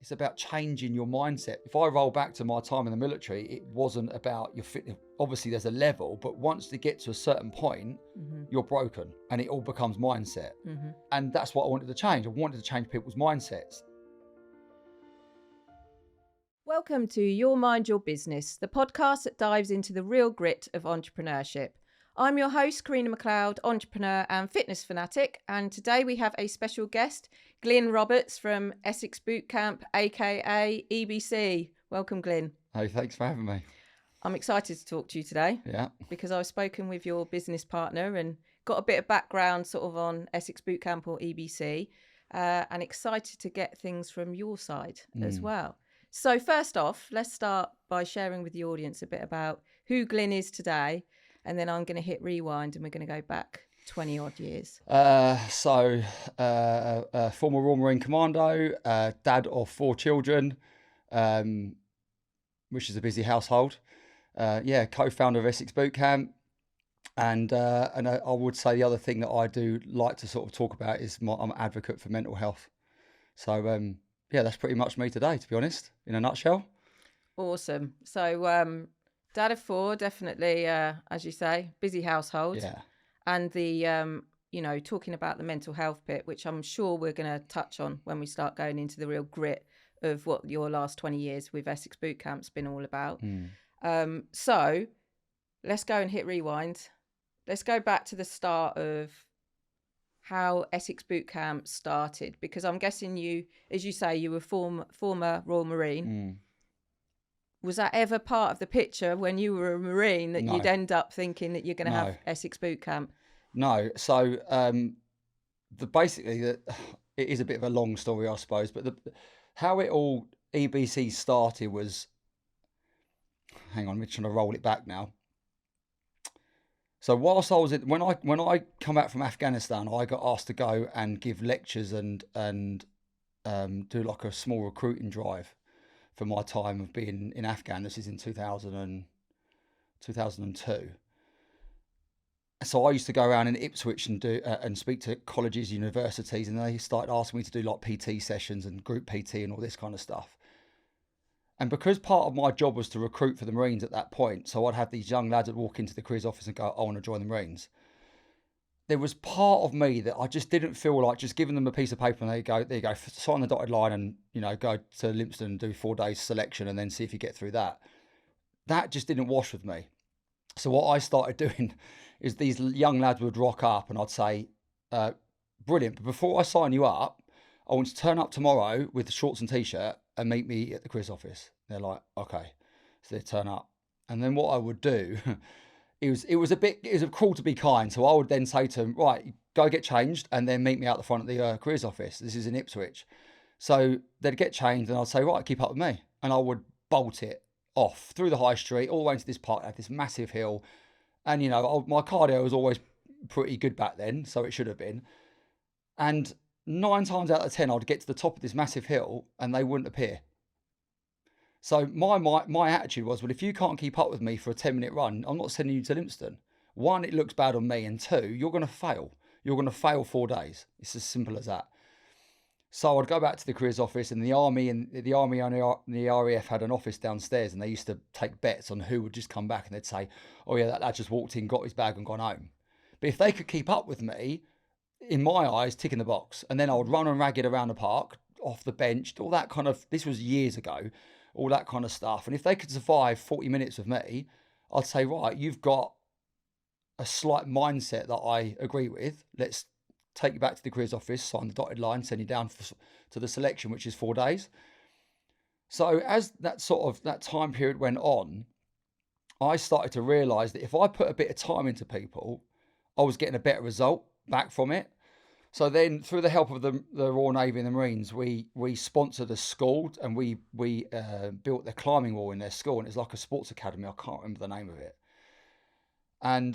it's about changing your mindset. If I roll back to my time in the military, it wasn't about your fitness. Obviously, there's a level, but once you get to a certain point, you're broken and it all becomes mindset. And that's what I wanted to change. I wanted to change people's mindsets. Welcome to Your Mind, Your Business, the podcast that dives into the real grit of entrepreneurship. I'm your host, Carina McLeod, entrepreneur and fitness fanatic, and today we have a special guest, Glynn Roberts from Essex Boot Camp, aka EBC. Welcome, Glynn. Hey, thanks for having me. I'm excited to talk to you today. Yeah. Because I've spoken with your business partner and got a bit of background sort of on Essex Boot Camp or EBC, and excited to get things from your side as well. So first off, let's start by sharing with the audience a bit about who Glynn is today, and then I'm going to hit rewind and we're going to go back 20 odd years. Former Royal Marine Commando, dad of 4 children, which is a busy household. Co-founder of Essex Boot Camp. And I would say the other thing that I do like to sort of talk about is I'm an advocate for mental health. So, that's pretty much me today, to be honest, in a nutshell. Awesome. So, dad of 4, definitely, as you say, busy household. Yeah. And the, talking about the mental health bit, which I'm sure we're going to touch on when we start going into the real grit of what your last 20 years with Essex Boot Camp's been all about. So let's go and hit rewind. Let's go back to the start of how Essex Boot Camp started, because I'm guessing you, as you say, you were former Royal Marine. Was that ever part of the picture when you were a Marine that you'd end up thinking that you're going to have Essex Boot Camp? No. So it is a bit of a long story, I suppose, but how it all EBC started was, hang on, I'm trying to roll it back now. So whilst I was when I come back from Afghanistan, I got asked to go and give lectures and do like a small recruiting drive for my time of being in Afghan. This is in 2002. So I used to go around in Ipswich and do and speak to colleges, universities, and they started asking me to do like PT sessions and group PT and all this kind of stuff. And because part of my job was to recruit for the Marines at that point, so I'd have these young lads that walk into the careers office and go, I want to join the Marines. There was part of me that I just didn't feel like just giving them a piece of paper and there you go, sign the dotted line and, go to Lympstone and do 4 days selection and then see if you get through that. That just didn't wash with me. So what I started doing is these young lads would rock up and I'd say, brilliant, but before I sign you up, I want you to turn up tomorrow with the shorts and t-shirt and meet me at the careers office. They're like, okay. So they turn up. And then what I would do, it was cruel to be kind. So I would then say to them, right, go get changed and then meet me out the front of the careers office. This is in Ipswich. So they'd get changed and I'd say, right, keep up with me. And I would bolt it off through the high street, all the way into this park, at this massive hill. And, my cardio was always pretty good back then, so it should have been. And 9 times out of 10, I'd get to the top of this massive hill and they wouldn't appear. So my attitude was, well, if you can't keep up with me for a 10-minute run, I'm not sending you to Lympstone. 1, it looks bad on me, and 2, you're going to fail. You're going to fail 4 days. It's as simple as that. So I'd go back to the careers office, and the Army and the RAF had an office downstairs, and they used to take bets on who would just come back, and they'd say, oh yeah, that lad just walked in, got his bag and gone home. But if they could keep up with me, in my eyes, ticking the box. And then I would run and ragged around the park, off the bench, all that kind of, this was years ago, all that kind of stuff. And if they could survive 40 minutes with me, I'd say, right, you've got a slight mindset that I agree with. Let's take you back to the careers office, sign the dotted line, send you down to the selection, which is 4 days. So as that time period went on, I started to realise that if I put a bit of time into people, I was getting a better result back from it. So then, through the help of the Royal Navy and the Marines, we sponsored a school and we built the climbing wall in their school, and it's like a sports academy. I can't remember the name of it. And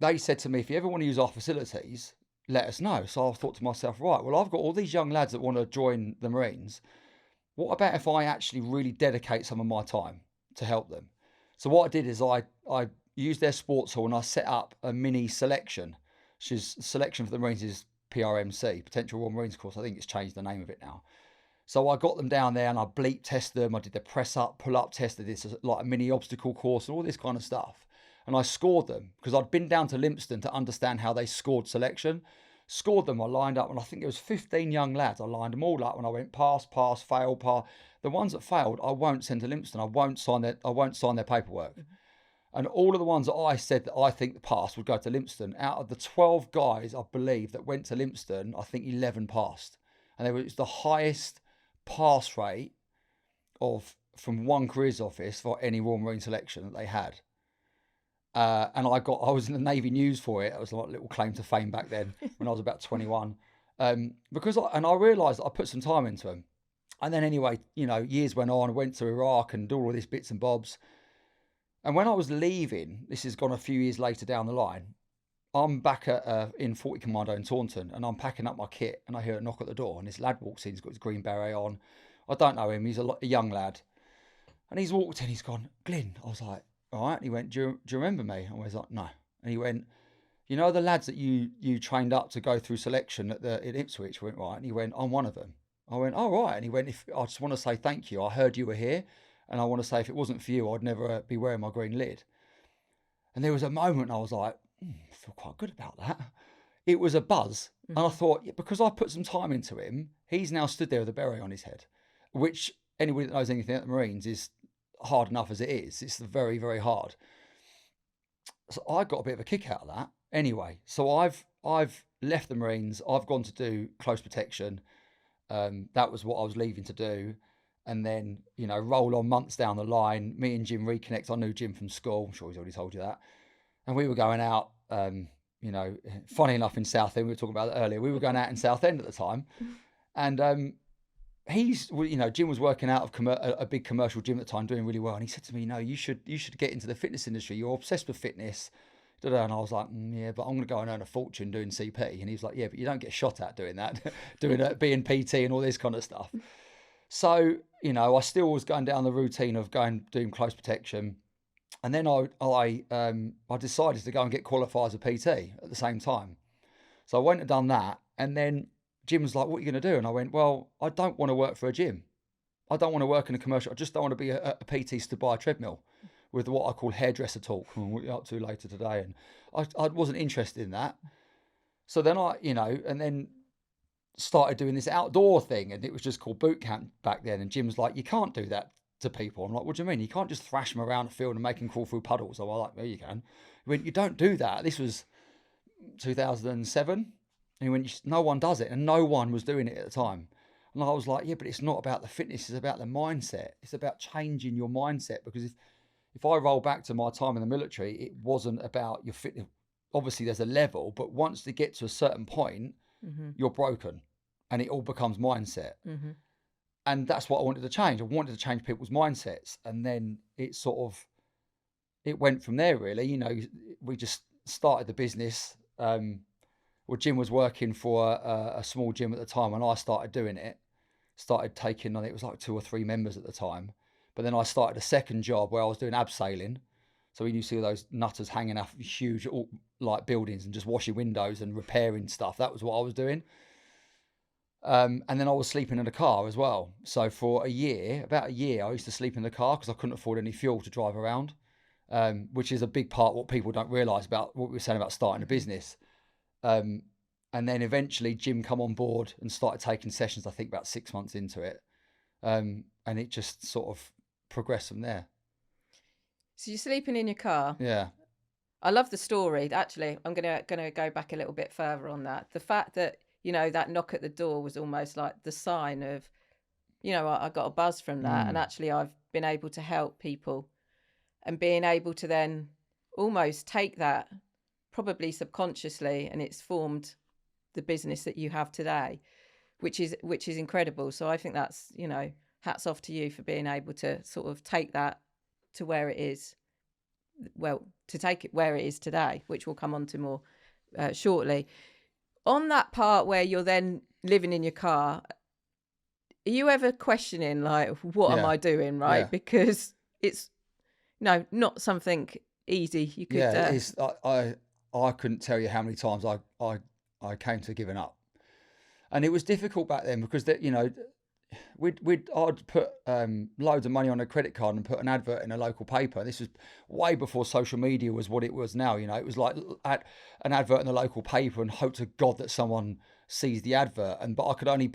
they said to me, if you ever want to use our facilities, let us know. So I thought to myself, right, well, I've got all these young lads that want to join the Marines. What about if I actually really dedicate some of my time to help them? So what I did is I used their sports hall and I set up a mini selection, which is selection for the Marines is PRMC, Potential Royal Marines Course. I think it's changed the name of it now. So I got them down there and I bleep tested them. I did the press up, pull up test. I did this like a mini obstacle course and all this kind of stuff. And I scored them because I'd been down to Lympstone to understand how they scored selection. Scored them, I lined up, and I think it was 15 young lads. I lined them all up and I went pass, fail, pass. The ones that failed, I won't send to Lympstone. I won't sign their paperwork. And all of the ones that I said that I think the passed would go to Lympstone. Out of the 12 guys, I believe, that went to Lympstone, I think 11 passed. And it was the highest pass rate from one careers office for any Royal Marine selection that they had. And I was in the Navy News for it. It was like a little claim to fame back then when I was about 21. Because I realised that I put some time into them. And then anyway, years went on. I went to Iraq and did all of these bits and bobs. And when I was leaving, this has gone a few years later down the line, I'm back in 40 Commando in Taunton, and I'm packing up my kit, and I hear a knock at the door, and this lad walks in. He's got his green beret on. I don't know him. He's a young lad. And he's walked in. He's gone, Glynn. I was like, all right. And he went, do you remember me? I was like, no. And he went, the lads that you trained up to go through selection at Ipswich? I went, right. And he went, I'm one of them. I went, oh, right. And he went, I just want to say thank you. I heard you were here. And I want to say, if it wasn't for you, I'd never be wearing my green lid. And there was a moment I was like, I feel quite good about that. It was a buzz. Mm-hmm. And I thought, because I put some time into him, he's now stood there with a beret on his head, which anybody that knows anything about the Marines is hard enough as it is. It's very, very hard. So I got a bit of a kick out of that. Anyway, so I've left the Marines. I've gone to do close protection. That was what I was leaving to do. And then, roll on months down the line, me and Jim reconnect. I knew Jim from school. I'm sure he's already told you that. And we were going out, funny enough in Southend, we were talking about that earlier. We were going out in Southend at the time. And Jim was working out of a big commercial gym at the time, doing really well. And he said to me, you should get into the fitness industry. You're obsessed with fitness. And I was like, yeah, but I'm going to go and earn a fortune doing CP. And he was like, yeah, but you don't get shot at doing that, being PT and all this kind of stuff. So, I still was going down the routine of doing close protection. And then I decided to go and get qualified as a PT at the same time. So I went and done that. And then Jim was like, what are you going to do? And I went, well, I don't want to work for a gym. I don't want to work in a commercial. I just don't want to be a PT stood by a treadmill with what I call hairdresser talk, what you're up to later today. And I wasn't interested in that. So then and then started doing this outdoor thing, and it was just called boot camp back then. And Jim's like, you can't do that to people. I'm like, what do you mean? You can't just thrash them around the field and make them crawl through puddles. I'm like, well, you can. He went, you don't do that. This was 2007. And he went, no one does it. And no one was doing it at the time. And I was like, yeah, but it's not about the fitness. It's about the mindset. It's about changing your mindset. Because if I roll back to my time in the military, it wasn't about your fitness. Obviously, there's a level, but once they get to a certain point, you're broken, and it all becomes mindset. And that's what I wanted to change. I wanted to change people's mindsets. And then it went from there, really. We just started the business. Jim was working for a small gym at the time, and I started doing it. Started taking on, it was like 2 or 3 members at the time. But then I started a second job where I was doing abseiling. So when you see all those nutters hanging off huge buildings and just washing windows and repairing stuff, that was what I was doing. And then I was sleeping in a car as well. So for about a year, I used to sleep in the car because I couldn't afford any fuel to drive around, which is a big part what people don't realise about what we were saying about starting a business. And then eventually Jim come on board and started taking sessions, I think about 6 months into it. And it just sort of progressed from there. So you're sleeping in your car. Yeah. I love the story. Actually, I'm gonna go back a little bit further on that. The fact that, that knock at the door was almost like the sign of, I got a buzz from that. And actually I've been able to help people, and being able to then almost take that probably subconsciously, and it's formed the business that you have today, which is incredible. So I think that's, hats off to you for being able to sort of take that to where it is, to take it where it is today, which we'll come on to more shortly. On that part where you're then living in your car, are you ever questioning, like, what am I doing, right? Yeah. Because it's not something easy. You could. Yeah, it's, I couldn't tell you how many times I came to giving up, and it was difficult back then because that I'd put loads of money on a credit card and put an advert in a local paper. This was way before social media was what it was now. You know, it was like an advert in the local paper and hope to God that someone sees the advert. But I could only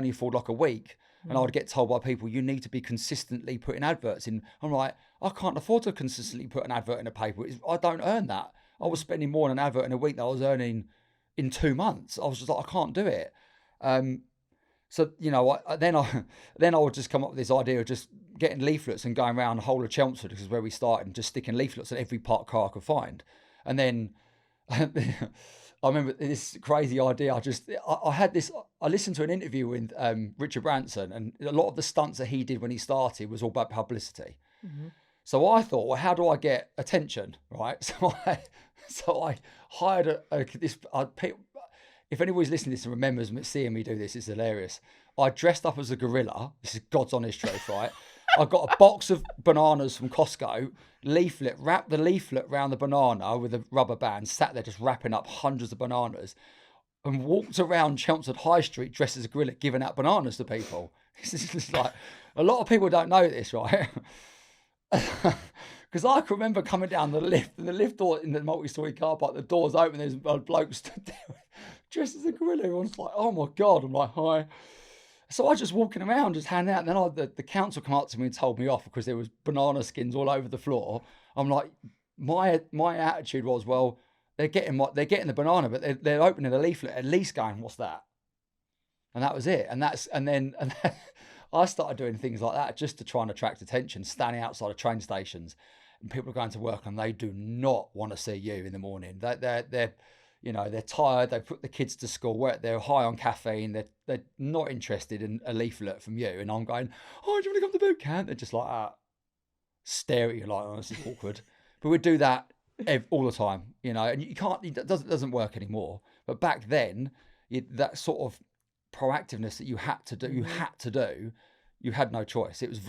afford like a week. And I would get told by people, you need to be consistently putting adverts in. I'm like, I can't afford to consistently put an advert in a paper. I don't earn that. I was spending more on an advert in a week than I was earning in 2 months. I was just like, I can't do it. So, you know, then I would just come up with this idea of just getting leaflets and going around the whole of Chelmsford, because is where we started, and just sticking leaflets in every parked car I could find. And then I remember this crazy idea. I listened to an interview with Richard Branson, and a lot of the stunts that he did when he started was all about publicity. Mm-hmm. So I thought, well, how do I get attention, right? So I hired if anybody's listening to this and remembers seeing me do this, it's hilarious. I dressed up as a gorilla. This is God's honest truth, right? I got a box of bananas from Costco, wrapped the leaflet around the banana with a rubber band, sat there just wrapping up hundreds of bananas, and walked around Chelmsford High Street dressed as a gorilla, giving out bananas to people. This is just like, a lot of people don't know this, right? Because I can remember coming down the lift, and the lift door in the multi-story car park, the door's open, there's a bloke stood there dressed as a gorilla. Everyone's like, oh my God. I'm like, hi. So I was just walking around, just handing out. And then the council come up to me and told me off because there was banana skins all over the floor. I'm like, my attitude was, well, they're getting the banana, but they're opening a leaflet, at least going, what's that? And that was it. And then I started doing things like that just to try and attract attention, standing outside of train stations, and people are going to work and they do not want to see you in the morning. They're tired. They put the kids to school. They're high on caffeine. They're not interested in a leaflet from you. And I'm going, oh, do you want to come to boot camp? They're just like, stare at you like, oh, this is awkward. But we do that all the time, you know. And you can't. It doesn't work anymore. But back then, that sort of proactiveness that you had to do, you had no choice. It was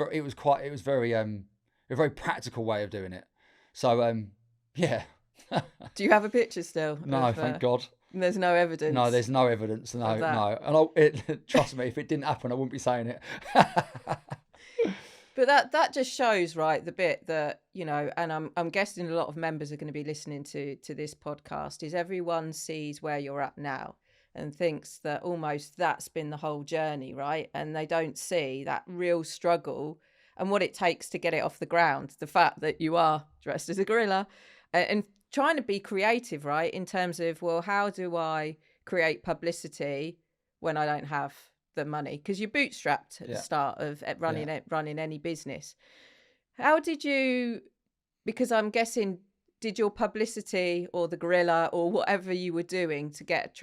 a very practical way of doing it. So yeah. Do you have a picture still? No, thank God. There's no evidence. No, there's no evidence. No. And trust me, if it didn't happen, I wouldn't be saying it. But that just shows, right, the bit that, you know, and I'm guessing a lot of members are going to be listening to this podcast, is everyone sees where you're at now and thinks that almost that's been the whole journey, right? And they don't see that real struggle and what it takes to get it off the ground. The fact that you are dressed as a gorilla and trying to be creative, right? In terms of, well, how do I create publicity when I don't have the money? Because you're bootstrapped at the start of running any business. How did you, because I'm guessing, did your publicity or the gorilla or whatever you were doing to get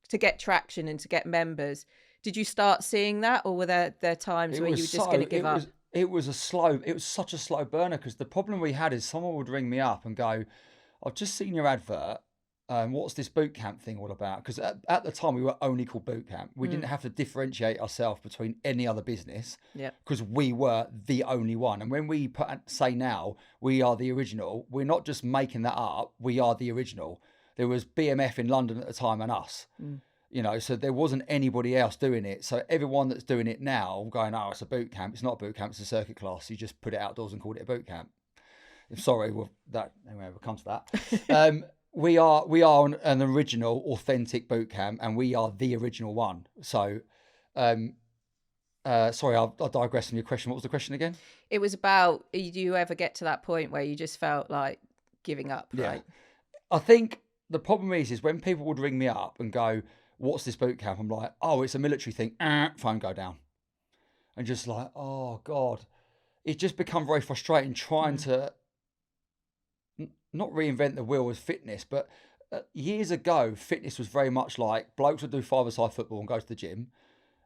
to get traction and to get members, did you start seeing that, or were there times where you were just going to give up? It was such a slow burner, because the problem we had is someone would ring me up and go, I've just seen your advert. What's this boot camp thing all about? Because at the time we were only called boot camp. We didn't have to differentiate ourselves between any other business, because we were the only one. And when we say now we are the original, we're not just making that up. We are the original. There was BMF in London at the time and us. You know, so there wasn't anybody else doing it. So everyone that's doing it now going, oh, it's a boot camp. It's not a boot camp, it's a circuit class. You just put it outdoors and called it a boot camp. Sorry, we'll come to that. We are an original, authentic boot camp, and we are the original one. So, sorry, I'll digress from your question. What was the question again? It was about, do you ever get to that point where you just felt like giving up, right? I think the problem is when people would ring me up and go, what's this boot camp? I'm like, oh, it's a military thing. Phone go down. And just like, oh God. It's just become very frustrating trying to not reinvent the wheel with fitness, but years ago, fitness was very much like blokes would do five-a-side football and go to the gym,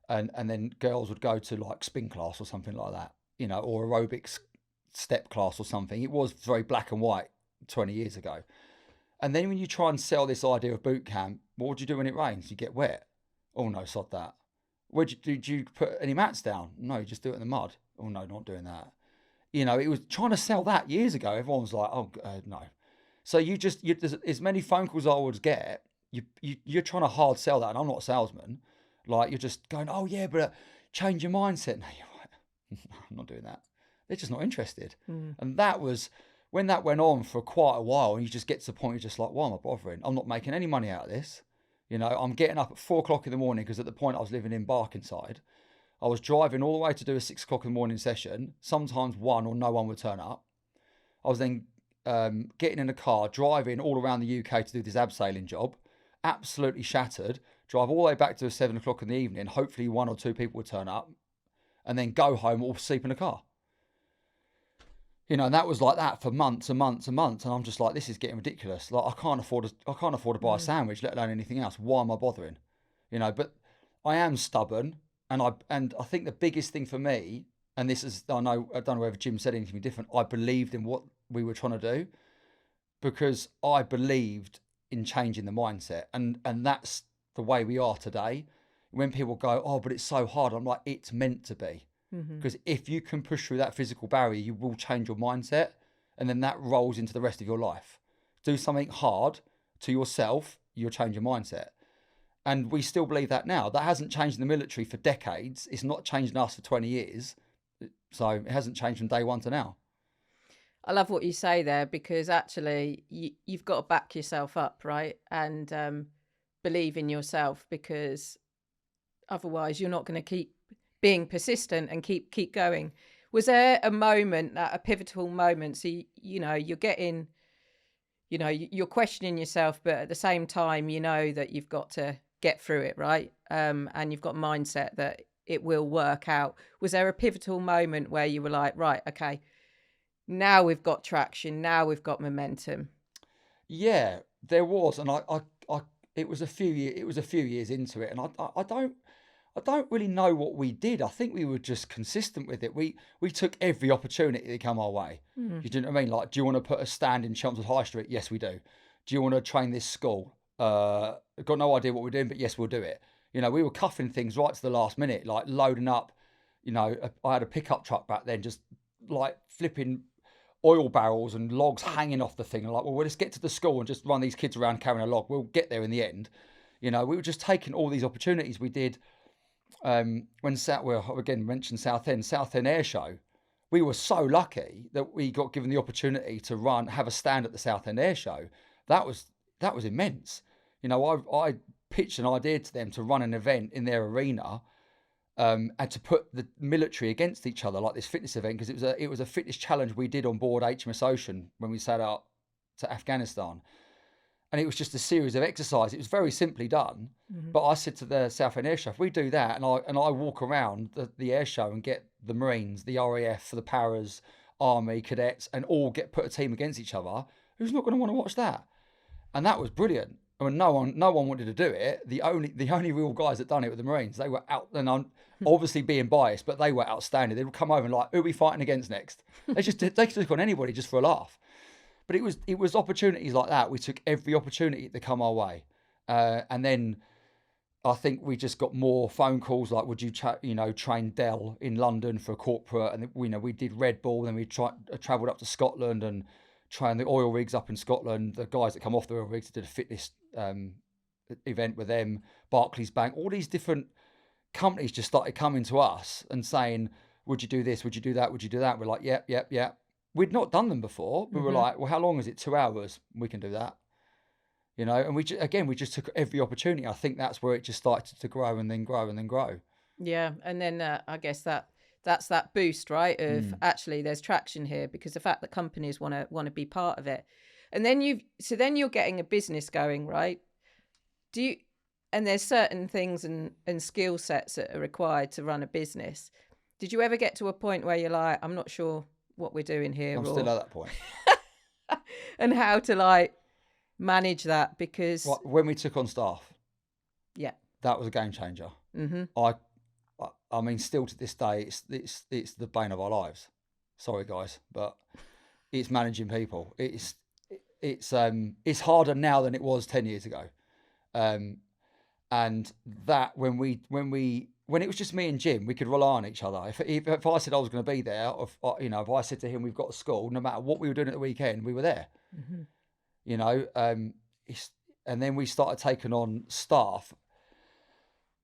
and then girls would go to like spin class or something like that, you know, or aerobics step class or something. It was very black and white 20 years ago. And then when you try and sell this idea of boot camp, what do you do when it rains? You get wet. Oh no, sod that. Did you put any mats down? No, you just do it in the mud. Oh no, not doing that. You know, it was trying to sell that years ago. Everyone was like, oh no. So there's as many phone calls I would get, you're trying to hard sell that, and I'm not a salesman. Like, you're just going, oh yeah, but change your mindset. No, you're right. I'm not doing that. They're just not interested. And that was when that went on for quite a while, and you just get to the point you're just like, why am I bothering? I'm not making any money out of this. You know, I'm getting up at 4 o'clock in the morning, because at the point I was living in Barkingside, I was driving all the way to do a 6 o'clock in the morning session. Sometimes one or no one would turn up. I was then getting in a car, driving all around the UK to do this abseiling job, absolutely shattered, drive all the way back to 7 o'clock in the evening, hopefully 1 or 2 people would turn up, and then go home or sleep in a car. You know, and that was like that for months and months and months. And I'm just like, this is getting ridiculous. Like, I can't afford to buy a sandwich, let alone anything else. Why am I bothering? You know, but I am stubborn, and I think the biggest thing for me, and this is, I don't know whether Jim said anything different, I believed in what we were trying to do, because I believed in changing the mindset, and that's the way we are today. When people go, oh, but it's so hard, I'm like, it's meant to be. Because if you can push through that physical barrier, you will change your mindset, and then that rolls into the rest of your life. Do something hard to yourself, you'll change your mindset. And we still believe that now. That hasn't changed in the military for decades. It's not changed in us for 20 years. So it hasn't changed from day one to now. I love what you say there, because actually you've got to back yourself up, right? And believe in yourself, because otherwise you're not going to keep being persistent and keep going. Was there a moment, a pivotal moment? So, you're getting, you're questioning yourself, but at the same time, you know that you've got to get through it, right? And you've got mindset that it will work out. Was there a pivotal moment where you were like, right, okay, now we've got traction, now we've got momentum? Yeah, there was, and it was a few years into it, and I don't really know what we did. I think we were just consistent with it. We took every opportunity that come our way. You know what I mean? Like, do you want to put a stand in Chelmsford High Street? Yes, we do. Do you want to train this school? Got no idea what we're doing, but yes, we'll do it. You know, we were cuffing things right to the last minute, like loading up. You know, I had a pickup truck back then, just like flipping oil barrels and logs hanging off the thing. And like, well, let's get to the school and just run these kids around carrying a log. We'll get there in the end. You know, we were just taking all these opportunities. We did. When again mentioned Southend Air Show, we were so lucky that we got given the opportunity to have a stand at the Southend Air Show. That was immense. You know, I pitched an idea to them to run an event in their arena, and to put the military against each other, like this fitness event, because it was a fitness challenge we did on board HMS Ocean when we set out to Afghanistan. And it was just a series of exercises. It was very simply done. But I said to the Southend Air Show, if we do that, and I walk around the air show and get the Marines, the RAF, the Paras, Army, Cadets, and all put a team against each other, who's not going to want to watch that? And that was brilliant. I mean, no one wanted to do it. The only real guys that done it were the Marines. They were out, and I'm obviously being biased, but they were outstanding. They would come over and like, who are we fighting against next? They took on anybody just for a laugh. But it was opportunities like that. We took every opportunity to come our way, and then I think we just got more phone calls like, would you train Dell in London for a corporate? And we did Red Bull. Then we travelled up to Scotland and trained the oil rigs up in Scotland. The guys that come off the oil rigs did a fitness event with them. Barclays Bank, all these different companies just started coming to us and saying, would you do this? Would you do that? Would you do that? We're like, yep. We'd not done them before. We were like, well, how long is it? 2 hours. We can do that. You know, and we just took every opportunity. I think that's where it just started to grow and then grow and then grow. Yeah. And then I guess that's that boost, right? Of actually there's traction here, because the fact that companies want to be part of it. And then you're getting a business going, right? And there's certain things and skill sets that are required to run a business. Did you ever get to a point where you're like, I'm not sure what we're doing here? I'm still at that point. And how to like manage that, because when we took on staff, that was a game changer. I mean, still to this day, it's the bane of our lives. Sorry guys, but it's managing people. It's harder now than it was 10 years ago. And that when it was just me and Jim, we could rely on each other. If I said I was going to be there, if I said to him, we've got a school, no matter what we were doing at the weekend, we were there. And then we started taking on staff.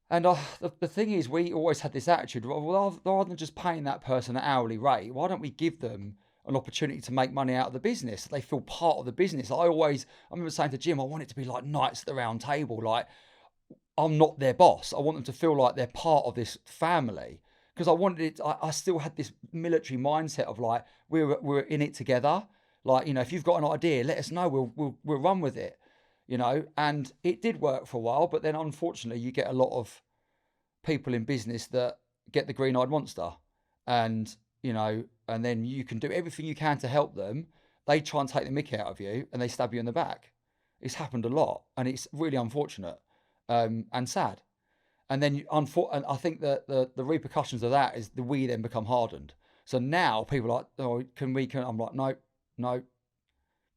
And the thing is, we always had this attitude, well, rather than just paying that person an hourly rate, why don't we give them an opportunity to make money out of the business? They feel part of the business. I remember saying to Jim, I want it to be like Knights at the Round Table. Like, I'm not their boss. I want them to feel like they're part of this family. Because I wanted it, I still had this military mindset of like, we're in it together. Like, if you've got an idea, let us know. We'll run with it. And it did work for a while, but then unfortunately you get a lot of people in business that get the green-eyed monster, and and then you can do everything you can to help them. They try and take the mick out of you, and they stab you in the back. It's happened a lot, and it's really unfortunate, and sad. And then and I think that the repercussions of that is that we then become hardened. So now people are like, oh, can I'm like, no, no,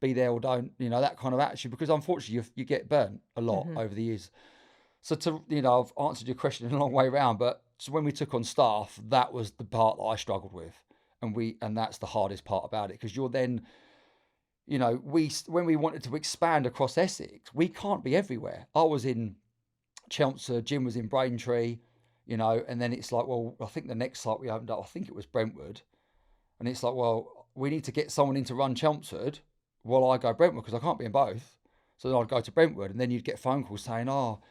be there or don't, that kind of attitude, because unfortunately you get burnt a lot over the years. So I've answered your question in a long way around, but so when we took on staff, that was the part that I struggled with, and that's the hardest part about it, because you're then, when we wanted to expand across Essex, we can't be everywhere. I was in Chelmsford, Jim was in Braintree, and then it's like, well, I think the next site we opened up, I think it was Brentwood, and it's like, well, we need to get someone in to run Chelmsford while I go Brentwood, because I can't be in both. So then I'd go to Brentwood, and then you'd get phone calls saying, oh,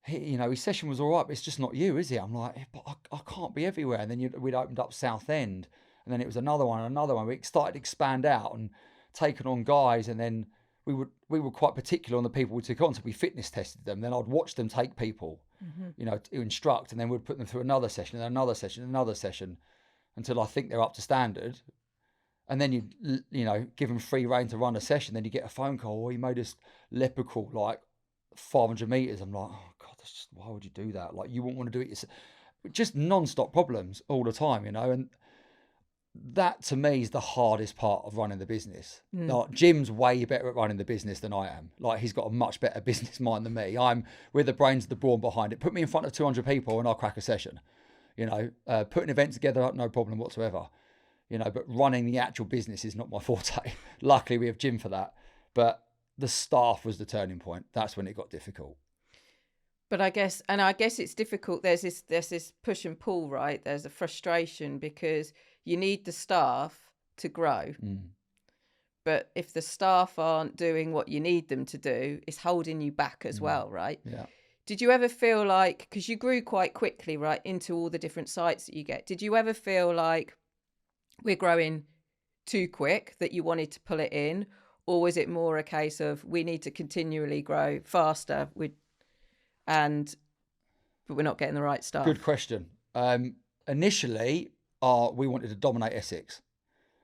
his session was all right, but it's just not you, is it? I'm like, but I can't be everywhere. And then we'd opened up Southend, and then it was another one. We started to expand out and taken on guys, and then we were quite particular on the people we took on, so we fitness tested them. Then I'd watch them take people, to instruct, and then we'd put them through another session, and another session, and another session, until I think they're up to standard. And then you give them free rein to run a session. Then you get a phone call, he made us lepical like 500 meters. I'm like, oh God, why would you do that? Like, you wouldn't want to do it yourself. Just non-stop problems all the time, and that to me is the hardest part of running the business. Like, Jim's way better at running the business than I am. Like, he's got a much better business mind than me. We're the brains of the brawn behind it. Put me in front of 200 people and I'll crack a session. Put an event together, no problem whatsoever. But running the actual business is not my forte. Luckily we have Jim for that. But the staff was the turning point. That's when it got difficult. But I guess it's difficult. There's this push and pull, right? There's a frustration because you need the staff to grow. But if the staff aren't doing what you need them to do, it's holding you back as well, right? Yeah. Did you ever feel like, because you grew quite quickly, right, into all the different sites that you get, did you ever feel like we're growing too quick, that you wanted to pull it in? Or was it more a case of we need to continually grow faster but we're not getting the right staff? Good question. Initially, we wanted to dominate Essex.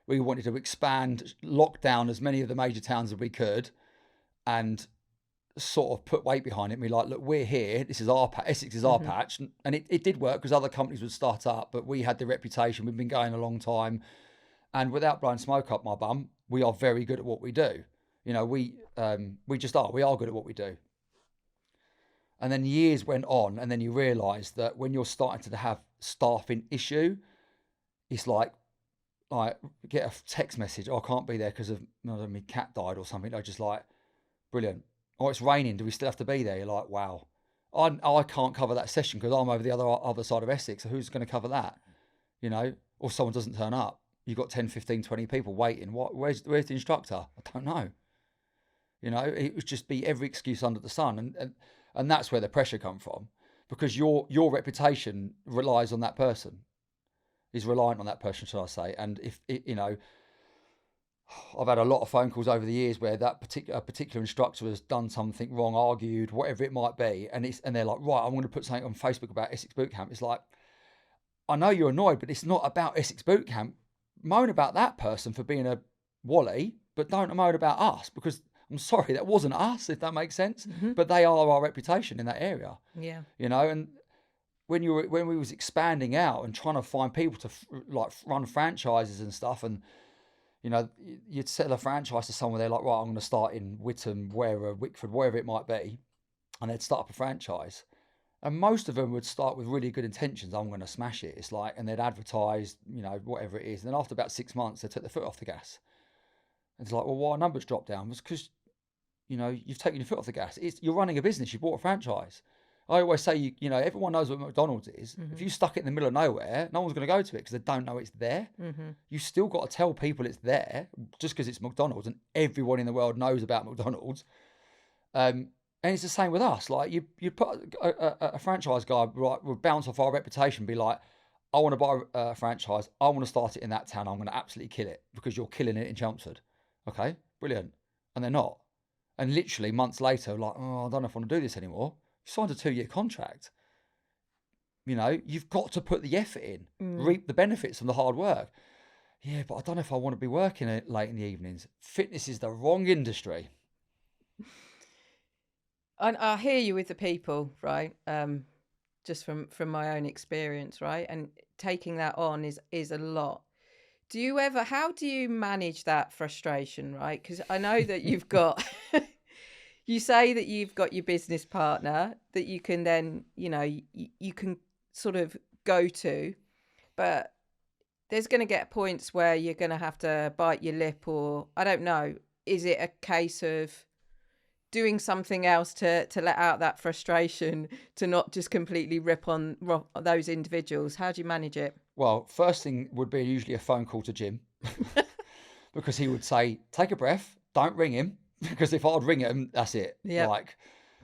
We wanted to expand, lock down as many of the major towns as we could, and sort of put weight behind it. And be like, look, we're here. This is our patch. Essex is our patch. And it did work, because other companies would start up, but we had the reputation. We've been going a long time. And without blowing smoke up my bum, we are very good at what we do. We just are. We are good at what we do. And then years went on, and then you realise that when you're starting to have staffing issue, it's like get a text message, oh, I can't be there because of, my cat died or something. They're just like, brilliant. Oh, it's raining. Do we still have to be there? You're like, wow. I can't cover that session because I'm over the other side of Essex. So who's going to cover that? Or someone doesn't turn up. You've got 10, 15, 20 people waiting. Where's the instructor? I don't know. It would just be every excuse under the sun. And that's where the pressure come from, because your reputation relies on that person, is reliant on that person, shall I say. And if I've had a lot of phone calls over the years where that particular instructor has done something wrong, argued, whatever it might be, and they're like, right, I'm going to put something on Facebook about Essex Boot Camp. It's like, I know you're annoyed, but it's not about Essex Boot Camp. Moan about that person for being a wally, but don't moan about us, because I'm sorry, that wasn't us, if that makes sense. But they are our reputation in that area. Yeah. And when we was expanding out and trying to find people to run franchises and stuff, and you'd sell a franchise to someone, they're like, right, I'm going to start in Whittam, Wickford, wherever it might be, and they'd start up a franchise. And most of them would start with really good intentions. I'm going to smash it. It's like, and they'd advertise, whatever it is. And then after about 6 months, they took their foot off the gas. It's like, well, why our numbers dropped down? It was because, you've taken your foot off the gas. You're running a business. You bought a franchise. I always say, you know, everyone knows what McDonald's is. If you stuck it in the middle of nowhere, no one's going to go to it because they don't know it's there. You still got to tell people it's there just because it's McDonald's, and everyone in the world knows about McDonald's. And it's the same with us. Like you put a franchise guy, right, would bounce off our reputation, be like, I want to buy a franchise. I want to start it in that town. I'm going to absolutely kill it because you're killing it in Chelmsford. Okay, brilliant. And they're not. And literally months later, like, oh, I don't know if I want to do this anymore. You signed a 2-year contract. You know, you've got to put the effort in, reap the benefits from the hard work. Yeah, but I don't know if I want to be working it late in the evenings. Fitness is the wrong industry. And I hear you with the people, right? Just from my own experience, right? And taking that on is a lot. How do you manage that frustration, right? Because I know that you've got, you say that you've got your business partner that you can then, you know, you can sort of go to, but there's going to get points where you're going to have to bite your lip, or I don't know. Is it a case of doing something else to let out that frustration, to not just completely rip on those individuals? How do you manage it? Well, first thing would be usually a phone call to Jim because he would say, take a breath, don't ring him. Because if I'd ring him, that's it. Yep. Like,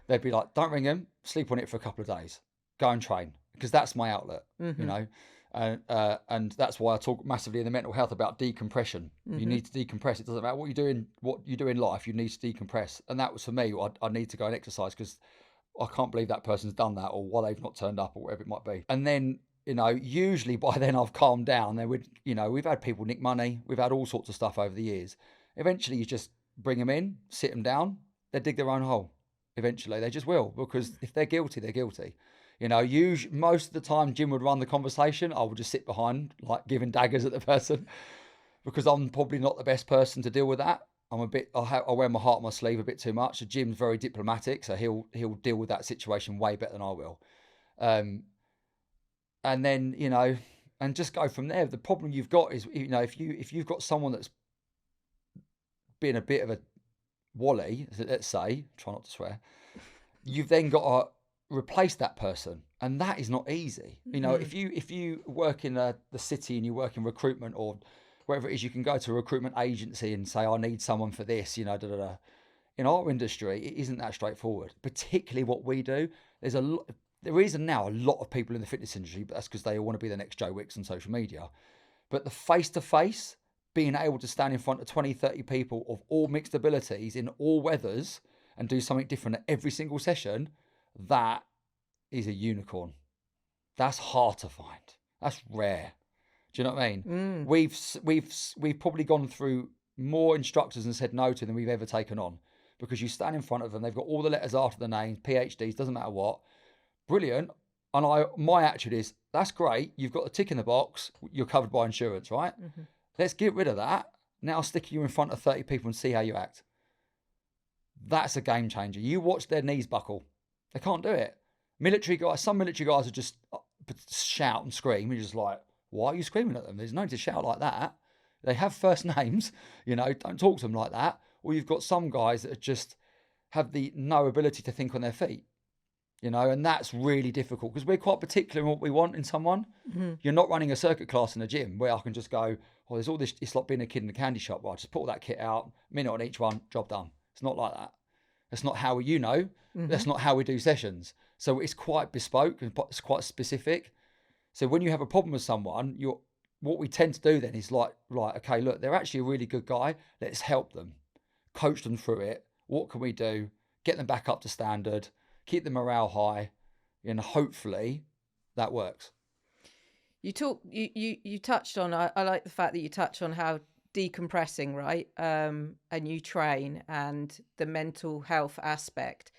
they'd be like, don't ring him, sleep on it for a couple of days, go and train, because that's my outlet, you know. And that's why I talk massively in the mental health about decompression. You need to decompress. It doesn't matter what you do in life, you need to decompress. And that was for me. I need to go and exercise because I can't believe that person's done that, or why they've not turned up, or whatever it might be. And then, you know, usually by then I've calmed down. We've had people nick money. We've had all sorts of stuff over the years. Eventually you just bring them in, sit them down. They dig their own hole. Eventually they just will, because if they're guilty, they're guilty. You know, most of the time Jim would run the conversation. I would just sit behind, like giving daggers at the person, because I'm probably not the best person to deal with that. I wear my heart on my sleeve a bit too much. So Jim's very diplomatic, so he'll deal with that situation way better than I will. And then, you know, and just go from there. The problem you've got is, you know, if you've got someone that's been a bit of a wally, let's say, try not to swear, you've then got to replace that person, and that is not easy. You know, if you work in the city and you work in recruitment or wherever it is, you can go to a recruitment agency and say, I need someone for this, you know, In our industry, it isn't that straightforward, particularly what we do. There is now a lot of people in the fitness industry, but that's because they all want to be the next Joe Wicks on social media. But the face-to-face, being able to stand in front of 20, 30 people of all mixed abilities in all weathers and do something different at every single session, that is a unicorn. That's hard to find. That's rare. Do you know what I mean? We've probably gone through more instructors and said no to than we've ever taken on, because you stand in front of them, they've got all the letters after the names, PhDs, doesn't matter what. Brilliant. And my attitude is, that's great. You've got a tick in the box. You're covered by insurance, right? Let's get rid of that. Now stick you in front of 30 people and see how you act. That's a game changer. You watch their knees buckle. They can't do it. Some military guys would just shout and scream. You're just like, why are you screaming at them? There's no need to shout like that. They have first names, you know, don't talk to them like that. Or you've got some guys that just have no ability to think on their feet, you know, and that's really difficult because we're quite particular in what we want in someone. You're not running a circuit class in a gym where I can just go, oh, there's all this, it's like being a kid in a candy shop. Well, I just put all that kit out, minute on each one, job done. It's not like that. That's not how that's not how we do sessions. So it's quite bespoke and it's quite specific. So when you have a problem with someone, what we tend to do then is like, right, okay, look, they're actually a really good guy. Let's help them, coach them through it. What can we do? Get them back up to standard, keep the morale high, and hopefully that works. You touched on, I like the fact that you touch on how decompressing, right? And you train and the mental health aspect.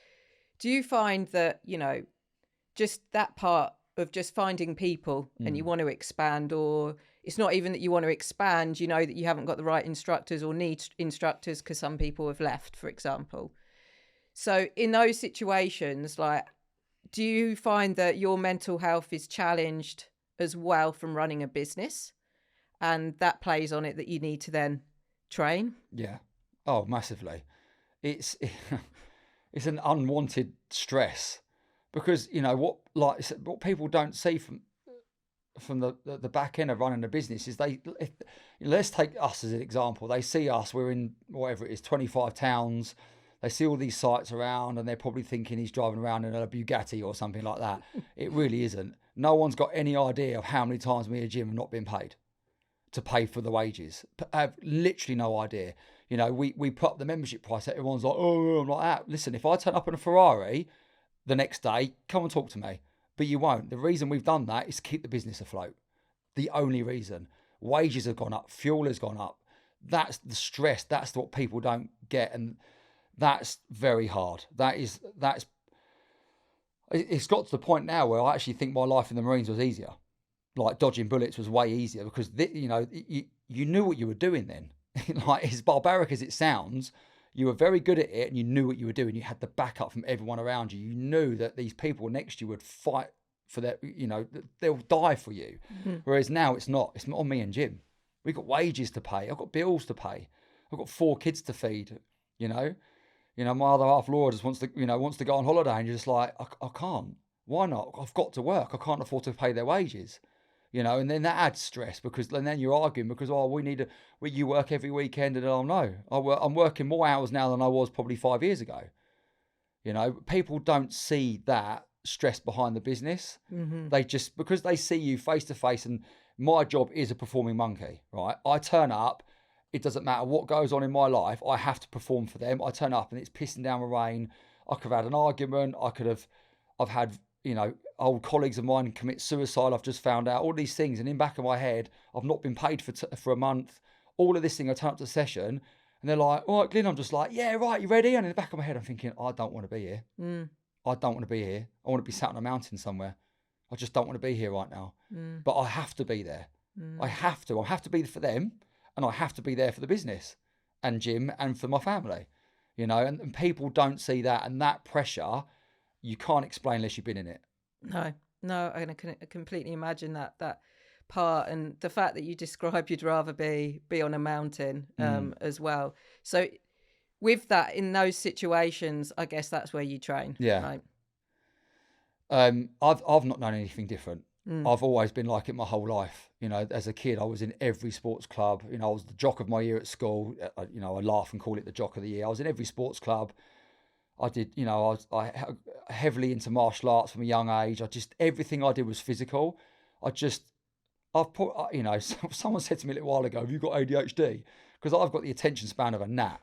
Do you find that, you know, just that part of just finding people and you want to expand, or it's not even that you want to expand, you know that you haven't got the right instructors or need instructors because some people have left, for example. So in those situations, like, do you find that your mental health is challenged as well from running a business, and that plays on it that you need to then train? Yeah. Oh, massively. It's an unwanted stress, because what people don't see from the back end of running a business is let's take us as an example. They see us, we're in whatever it is, 25 towns. They see all these sites around and they're probably thinking he's driving around in a Bugatti or something like that. It really isn't. No one's got any idea of how many times me and Jim have not been paid to pay for the wages. I have literally no idea. We put up the membership price. Everyone's like, oh, I'm like that. Listen, if I turn up in a Ferrari the next day, come and talk to me. But you won't. The reason we've done that is to keep the business afloat. The only reason. Wages have gone up. Fuel has gone up. That's the stress. That's what people don't get. And that's very hard. It's got to the point now where I actually think my life in the Marines was easier. Like dodging bullets was way easier because, you knew what you were doing then. Like, as barbaric as it sounds, you were very good at it and you knew what you were doing. You had the backup from everyone around you. You knew that these people next to you would fight for their, they'll die for you. Mm-hmm. Whereas now it's not. It's not on me and Jim. We've got wages to pay. I've got bills to pay. I've got 4 kids to feed, my other half, Laura, just wants to go on holiday and you're just like, I can't. Why not? I've got to work. I can't afford to pay their wages. And then that adds stress because then you're arguing because, you work every weekend and no, I'm working more hours now than I was probably 5 years ago. People don't see that stress behind the business. Mm-hmm. They just, because they see you face to face, and my job is a performing monkey, right? I turn up, it doesn't matter what goes on in my life, I have to perform for them. I turn up and it's pissing down with rain. I could have had an argument. I've had, old colleagues of mine commit suicide. I've just found out all these things. And in the back of my head, I've not been paid for a month. All of this thing, I turn up to the session and they're like, all right, Glynn, I'm just like, yeah, right, you ready? And in the back of my head, I'm thinking, I don't want to be here. I don't want to be here. I want to be sat on a mountain somewhere. I just don't want to be here right now. But I have to be there. I have to. I have to be there for them and I have to be there for the business and Jim and for my family, and people don't see that. And that pressure, you can't explain unless you've been in it. No, I can completely imagine that part, and the fact that you describe you'd rather be on a mountain as well. So with that, in those situations, I guess that's where you train. Yeah. Right? I've not known anything different. I've always been like it my whole life. As a kid, I was in every sports club. I was the jock of my year at school. I laugh and call it the jock of the year. I was in every sports club. I did, I heavily into martial arts from a young age. Everything I did was physical. Someone said to me a little while ago, have you got ADHD? Because I've got the attention span of a gnat.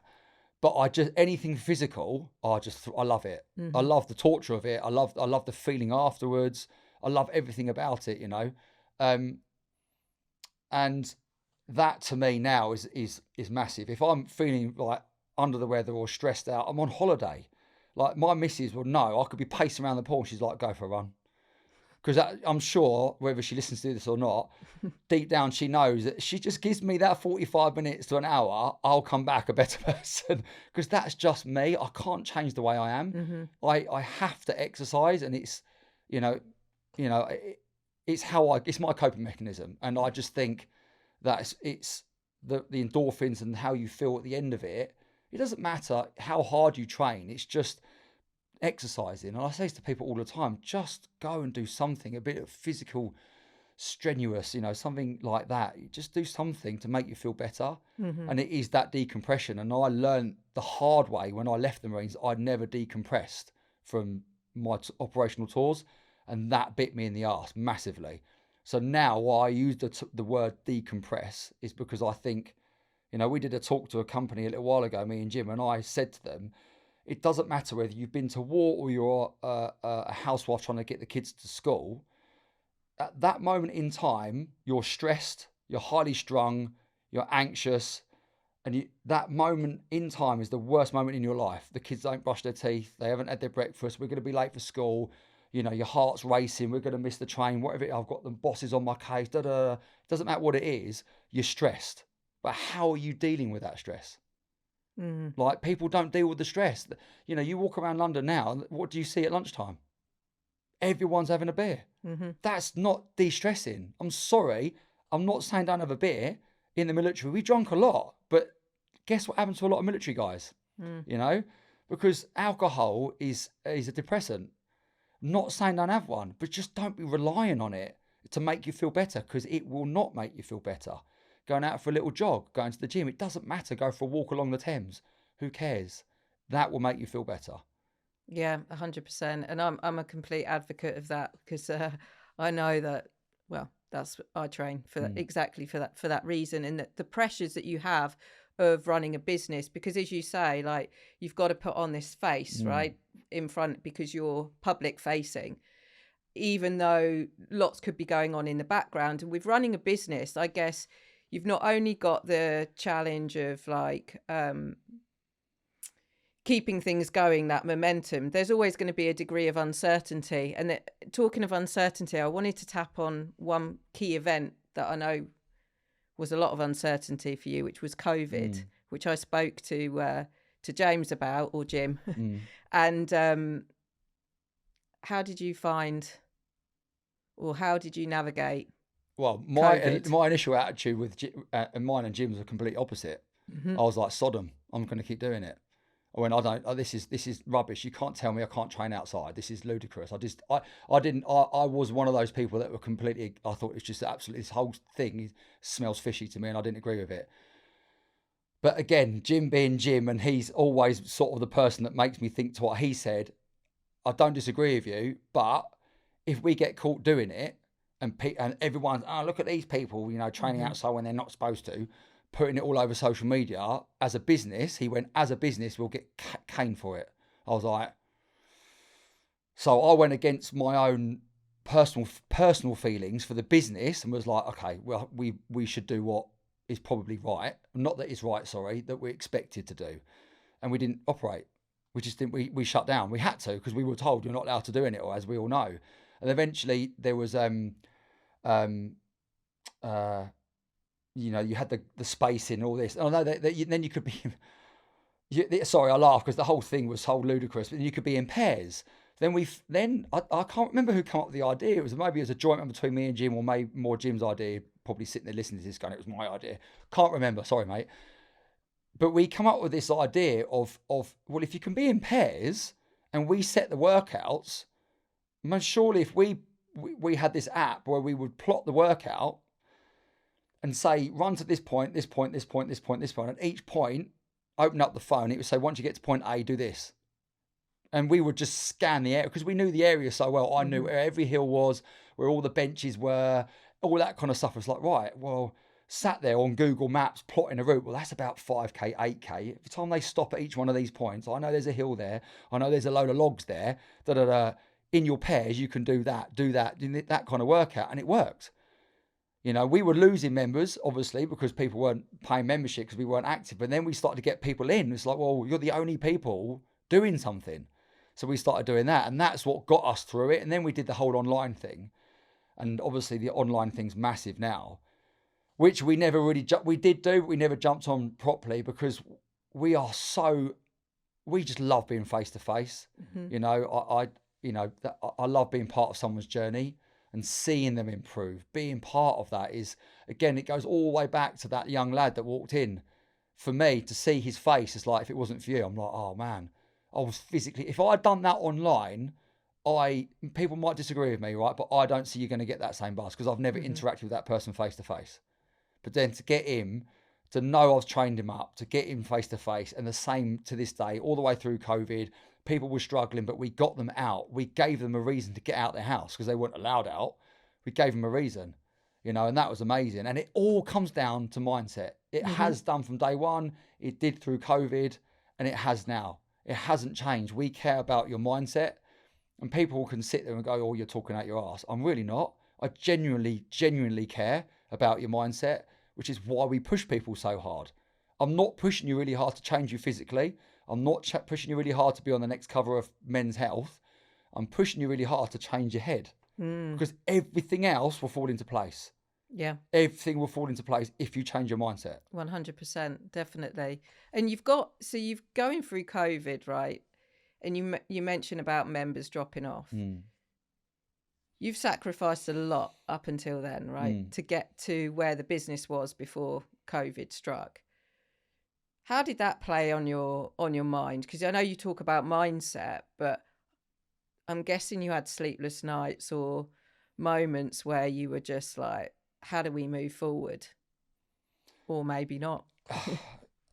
But anything physical, I love it. Mm-hmm. I love the torture of it. I love the feeling afterwards. I love everything about it, and that to me now is massive. If I'm feeling like under the weather or stressed out, I'm on holiday. Like, my missus will know. I could be pacing around the pool and she's like, go for a run. Because I'm sure, whether she listens to this or not, deep down she knows that she just gives me that 45 minutes to an hour, I'll come back a better person. Because that's just me. I can't change the way I am. Mm-hmm. I have to exercise, and it's, it's my coping mechanism. And I just think that it's the endorphins and how you feel at the end of it. It doesn't matter how hard you train. It's just exercising. And I say this to people all the time, just go and do something, a bit of physical, strenuous, something like that. Just do something to make you feel better. Mm-hmm. And it is that decompression. And I learned the hard way when I left the Marines, I'd never decompressed from my operational tours. And that bit me in the arse massively. So now why I use the word decompress is because I think, we did a talk to a company a little while ago, me and Jim, and I said to them, it doesn't matter whether you've been to war or you're a housewife trying to get the kids to school. At that moment in time, you're stressed, you're highly strung, you're anxious, and that moment in time is the worst moment in your life. The kids don't brush their teeth, they haven't had their breakfast, we're going to be late for school, your heart's racing, we're going to miss the train, whatever, I've got the bosses on my case, It doesn't matter what it is, you're stressed. But how are you dealing with that stress? Mm. Like, people don't deal with the stress. You walk around London now, what do you see at lunchtime? Everyone's having a beer. Mm-hmm. That's not de-stressing. I'm sorry, I'm not saying don't have a beer. In the military, we drank a lot, but guess what happened to a lot of military guys? Because alcohol is a depressant. Not saying don't have one, but just don't be relying on it to make you feel better, because it will not make you feel better. Going out for a little jog, going to the gym, it doesn't matter. Go for a walk along the Thames. Who cares? That will make you feel better. Yeah, 100%. And I'm a complete advocate of that, because I know that, well, I train for that, exactly for that reason, and that the pressures that you have of running a business, because as you say, like, you've got to put on this face, right, in front, because you're public facing, even though lots could be going on in the background. And with running a business, I guess you've not only got the challenge of like keeping things going, that momentum, there's always going to be a degree of uncertainty. And talking of uncertainty, I wanted to tap on one key event that I know was a lot of uncertainty for you, which was COVID, which I spoke to James about, or Jim. And how did you find, or how did you navigate? Well, my initial attitude with mine and Jim's were complete opposite. I was like, Sodom, I'm going to keep doing it. When I don't, this is rubbish. You can't tell me I can't train outside. This is ludicrous. I was one of those people that were completely, I thought it's just absolutely, this whole thing smells fishy to me, and I didn't agree with it. But again, Jim being Jim, and he's always sort of the person that makes me think to what he said. I don't disagree with you, but if we get caught doing it, and everyone's, oh, look at these people, training outside when they're not supposed to, putting it all over social media, as a business, he went, as a business, we'll get caned for it. I was like, so I went against my own personal feelings for the business, and was like, okay, well, we should do what is probably right. Not that it's right, sorry, that we're expected to do. And we didn't operate. We just didn't, we shut down. We had to, because we were told you're not allowed to do it, or as we all know. And eventually there was, you had the spacing and all this. Oh no, then you could be, sorry, I laugh because the whole thing was so ludicrous, but you could be in pairs. Then I can't remember who came up with the idea. It was a joint one between me and Jim, or maybe more Jim's idea, probably sitting there listening to this going, it was my idea. Can't remember, sorry, mate. But we come up with this idea of well, if you can be in pairs and we set the workouts, surely if we had this app where we would plot the workout and say, run to this point, this point, this point, this point, this point, and each point, open up the phone, it would say, once you get to point A, do this. And we would just scan the area, because we knew the area so well. I knew where every hill was, where all the benches were, all that kind of stuff. It's like, right, well, sat there on Google Maps plotting a route. Well, that's about 5K, 8K. Every time they stop at each one of these points, I know there's a hill there. I know there's a load of logs there. In your pairs, you can do that that kind of workout. And it worked. We were losing members, obviously, because people weren't paying membership because we weren't active. But then we started to get people in. It's like, well, you're the only people doing something. So we started doing that. And that's what got us through it. And then we did the whole online thing. And obviously the online thing's massive now, which we never really, we did do, but we never jumped on properly, because we just love being face to face. I love being part of someone's journey and seeing them improve. Being part of that is, again, it goes all the way back to that young lad that walked in. For me, to see his face, is like, if it wasn't for you, I'm like, oh man, I was physically, if I'd done that online, people might disagree with me, right? But I don't see you're going to get that same buzz, because I've never interacted with that person face to face. But then to get him, to know I've trained him up, to get him face to face, and the same to this day, all the way through COVID, people were struggling, but we got them out. We gave them a reason to get out their house, because they weren't allowed out. We gave them a reason, and that was amazing. And it all comes down to mindset. It has done from day one. It did through COVID, and it has now. It hasn't changed. We care about your mindset, and people can sit there and go, oh, you're talking out your ass. I'm really not. I genuinely care about your mindset, which is why we push people so hard. I'm not pushing you really hard to change you physically. I'm not pushing you really hard to be on the next cover of Men's Health. I'm pushing you really hard to change your head, because everything else will fall into place. Yeah. Everything will fall into place if you change your mindset. 100%, definitely. And you've going through COVID, right? And you mentioned about members dropping off. You've sacrificed a lot up until then, right? To get to where the business was before COVID struck. How did that play on your mind? Because I know you talk about mindset, but I'm guessing you had sleepless nights or moments where you were just like, how do we move forward? Or maybe not.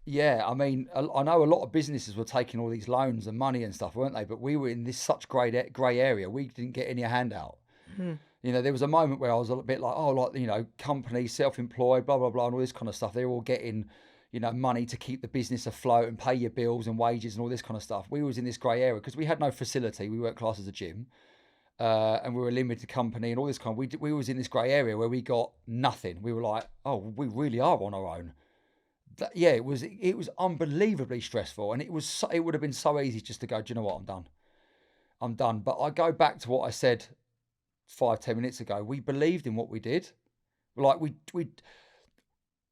Yeah, I mean, I know a lot of businesses were taking all these loans and money and stuff, weren't they? But we were in this such grey area, we didn't get any handout. You know, there was a moment where I was a bit like, oh, like, you know, companies, self-employed, blah, blah, blah, and all this kind of stuff. They're all getting, you know, money to keep the business afloat and pay your bills and wages and all this kind of stuff. We was in this grey area because we had no facility. We weren't classed as a gym. And we were a limited company and all this kind of, we was in this grey area where we got nothing. We were like, oh, we really are on our own. Yeah, it was unbelievably stressful, and it would have been so easy just to go, do you know what, I'm done. But I go back to what I said 5-10 minutes ago. We believed in what we did. Like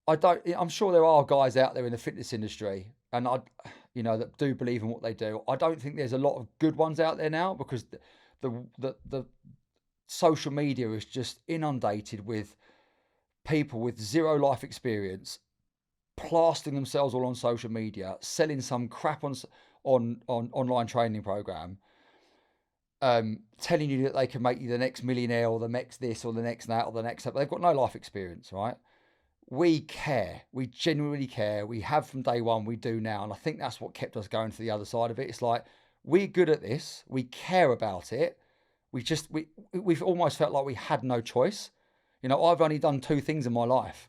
I'm sure there are guys out there in the fitness industry, and that do believe in what they do. I don't think there's a lot of good ones out there now, because the social media is just inundated with people with zero life experience, plastering themselves all on social media, selling some crap on online training program, telling you that they can make you the next millionaire or the next this or the next that or the next that. But they've got no life experience, right? We care. We genuinely care. We have from day one. We do now. And I think that's what kept us going to the other side of it. It's like, we're good at this. We care about it. We've almost felt like we had no choice. You know, I've only done 2 things in my life.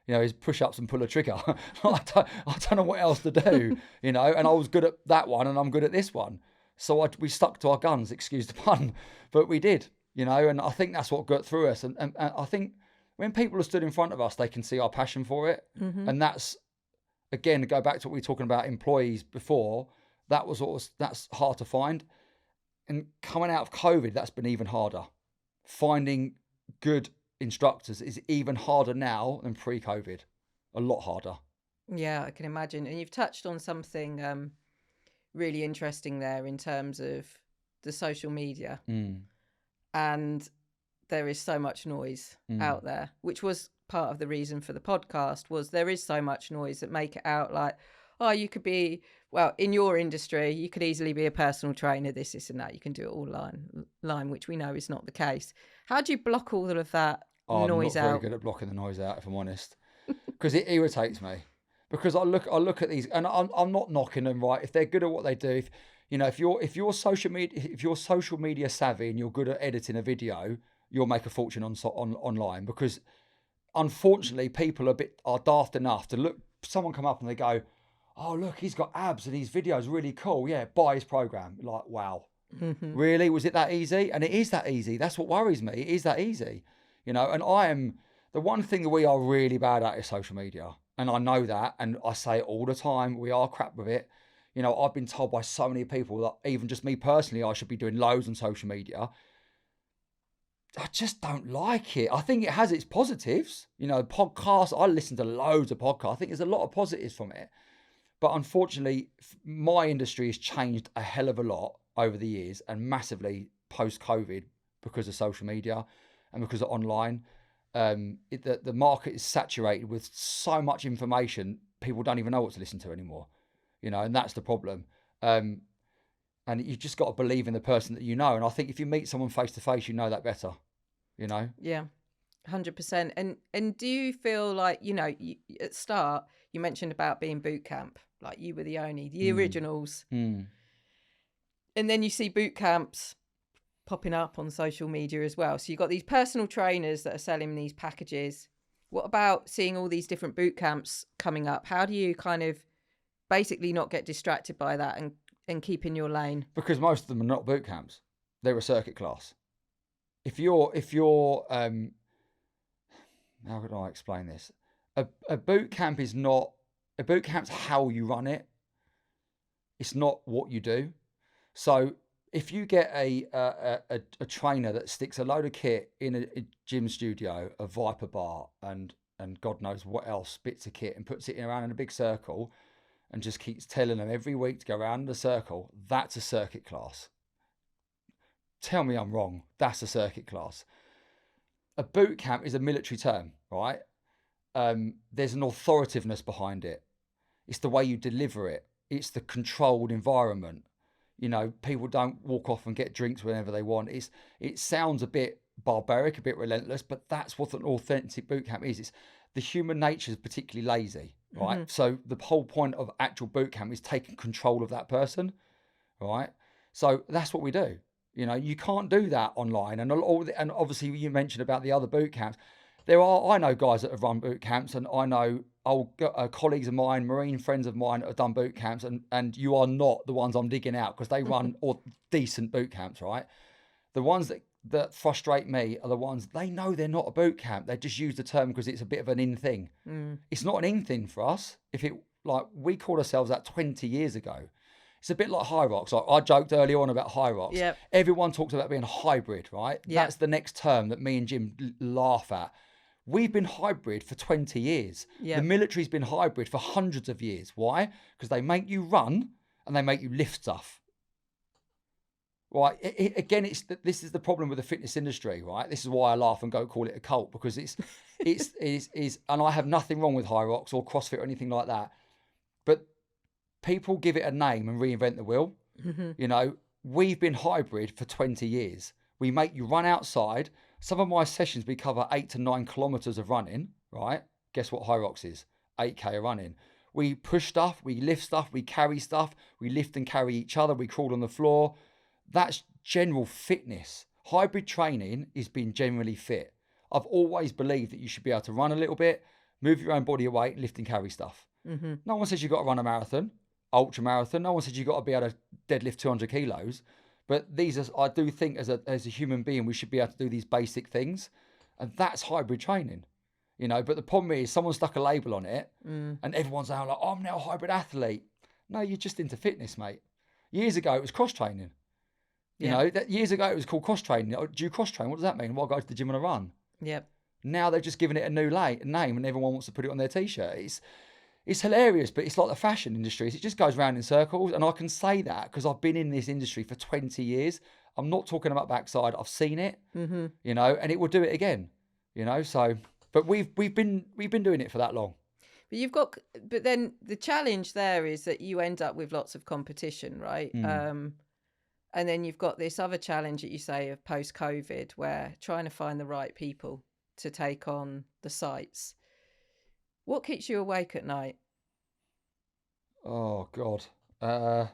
You know, is push-ups and pull a trigger. I don't know what else to do, you know, and I was good at that one and I'm good at this one. So we stuck to our guns, excuse the pun, but we did, you know, and I think that's what got through us. And I think when people are stood in front of us, they can see our passion for it. And that's, again, to go back to what we were talking about employees before, that's hard to find. And coming out of COVID, that's been even harder. Finding good instructors is even harder now than pre-COVID. A lot harder. Yeah, I can imagine. And you've touched on something really interesting there in terms of the social media. And there is so much noise out there, which was part of the reason for the podcast. Was there is so much noise that make it out like, oh, you could be, well, in your industry, you could easily be a personal trainer, this and that. You can do it all line, which we know is not the case. How do you block all of that noise out? I'm not very good at blocking the noise out, if I'm honest, because it irritates me. Because I look at these, and I'm not knocking them, right? If they're good at what they do, if you're social media savvy and you're good at editing a video, you'll make a fortune online. Because unfortunately, people are daft enough to look someone come up and they go, oh look, he's got abs and his video's really cool. Yeah, buy his program. Like, wow, really? Was it that easy? And it is that easy. That's what worries me. It is that easy, And the one thing that we are really bad at is social media. And I know that, and I say it all the time, we are crap with it. I've been told by so many people that even just me personally, I should be doing loads on social media. I just don't like it. I think it has its positives. Podcasts, I listen to loads of podcasts. I think there's a lot of positives from it. But unfortunately, my industry has changed a hell of a lot over the years, and massively post-COVID, because of social media and because of online. The market is saturated with so much information, people don't even know what to listen to anymore, and that's the problem. And you've just got to believe in the person that and I think if you meet someone face to face, that better, Yeah, 100%. And do you feel like, at start, you mentioned about being boot camp, like you were the originals. And then you see boot camps popping up on social media as well. So you've got these personal trainers that are selling these packages. What about seeing all these different boot camps coming up? How do you kind of basically not get distracted by that and keep in your lane? Because most of them are not boot camps. They're a circuit class. If you're how could I explain this? A boot camp is not, a boot camp's how you run it. It's not what you do. So if you get a trainer that sticks a load of kit in a gym studio, a Viper bar, and God knows what else, bits of kit, and puts it around in a big circle and just keeps telling them every week to go around the circle, that's a circuit class. Tell me I'm wrong. That's a circuit class. A boot camp is a military term, right? There's an authoritativeness behind it. It's the way you deliver it. It's the controlled environment. You know, people don't walk off and get drinks whenever they want. It sounds a bit barbaric, a bit relentless, but that's what an authentic boot camp is. It's the human nature is particularly lazy, right? So the whole point of actual boot camp is taking control of that person, right? So that's what we do. You know, you can't do that online. And obviously you mentioned about the other boot camps. I know guys that have run boot camps, and I know old colleagues of mine, Marine friends of mine that have done boot camps, and you are not the ones I'm digging out, because they run or decent boot camps, right? The ones that frustrate me are the ones, they know they're not a boot camp. They just use the term because it's a bit of an in thing. It's not an in thing for us. We called ourselves that 20 years ago. It's a bit like High Rocks. Like I joked earlier on about High Rocks. Yep. Everyone talks about being hybrid, right? Yep. That's the next term that me and Jim laugh at. We've been hybrid for 20 years. Yep. The military's been hybrid for hundreds of years. Why? Because they make you run and they make you lift stuff. Right? This is the problem with the fitness industry, right? This is why I laugh and go call it a cult, because it's and I have nothing wrong with High Rocks or CrossFit or anything like that. But people give it a name and reinvent the wheel. You know, we've been hybrid for 20 years. We make you run outside. Some of my sessions, we cover 8 to 9 kilometers of running, right? Guess what High Rocks is? 8K of running. We push stuff, we lift stuff, we carry stuff, we lift and carry each other, we crawl on the floor. That's general fitness. Hybrid training is being generally fit. I've always believed that you should be able to run a little bit, move your own body weight, lift and carry stuff. No one says you've got to run a marathon, ultra marathon. No one says you've got to be able to deadlift 200 kilos. But I do think as a human being, we should be able to do these basic things. And that's hybrid training. You know, but the problem is someone stuck a label on it and everyone's now like, oh, I'm now a hybrid athlete. No, you're just into fitness, mate. Years ago, it was cross training. You know, years ago, it was called cross training. Do you cross train? What does that mean? Well, I go to the gym on a run. Yep. Now they've just given it a new name and everyone wants to put it on their T-shirt. It's hilarious, but it's like the fashion industry. It just goes round in circles. And I can say that because I've been in this industry for 20 years. I'm not talking about backside. I've seen it, you know, and it will do it again, you know. So, but we've been doing it for that long. But then the challenge there is that you end up with lots of competition, right? And then you've got this other challenge that you say of post-COVID, where trying to find the right people to take on the sites. What keeps you awake at night? Oh, God. That's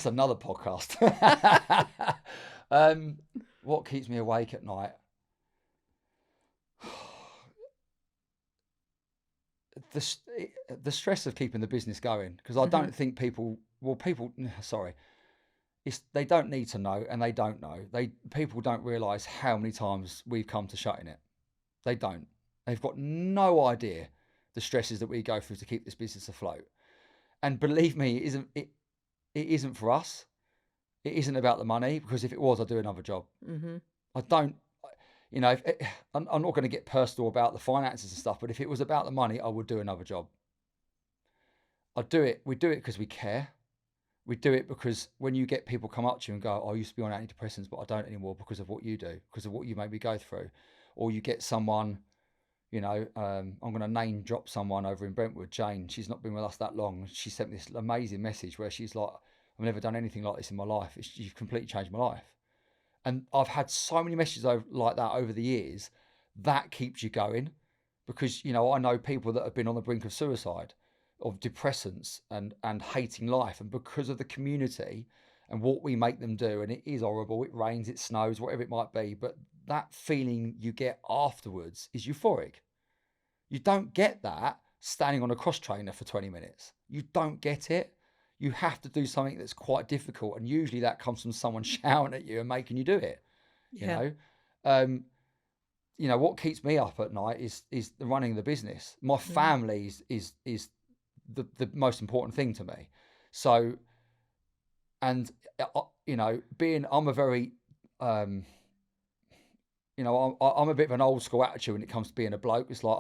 another podcast. What keeps me awake at night? The stress of keeping the business going, because I don't think they don't need to know, and they don't know. People don't realise how many times we've come to shutting it. They don't. They've got no idea the stresses that we go through to keep this business afloat. And believe me, it isn't for us. It isn't about the money, because if it was, I'd do another job. I don't, you know, I'm not going to get personal about the finances and stuff, but if it was about the money, I would do another job. I'd do it. We do it because we care. We do it because when you get people come up to you and go, oh, I used to be on antidepressants, but I don't anymore because of what you do, because of what you made me go through. Or you get someone, you know, I'm going to name drop someone over in Brentwood, Jane. She's not been with us that long. She sent me this amazing message where she's like, I've never done anything like this in my life. You've completely changed my life. And I've had so many messages like that over the years. That keeps you going, because, you know, I know people that have been on the brink of suicide, of depressants and hating life. And because of the community and what we make them do, and it is horrible, it rains, it snows, whatever it might be, but that feeling you get afterwards is euphoric. You don't get that standing on a cross trainer for 20 minutes. You don't get it. You have to do something that's quite difficult, and usually that comes from someone shouting at you and making you do it. You know, what keeps me up at night is the running of the business. My family is the most important thing to me. So, and you know, I'm a very you know, I'm a bit of an old school attitude when it comes to being a bloke. It's like,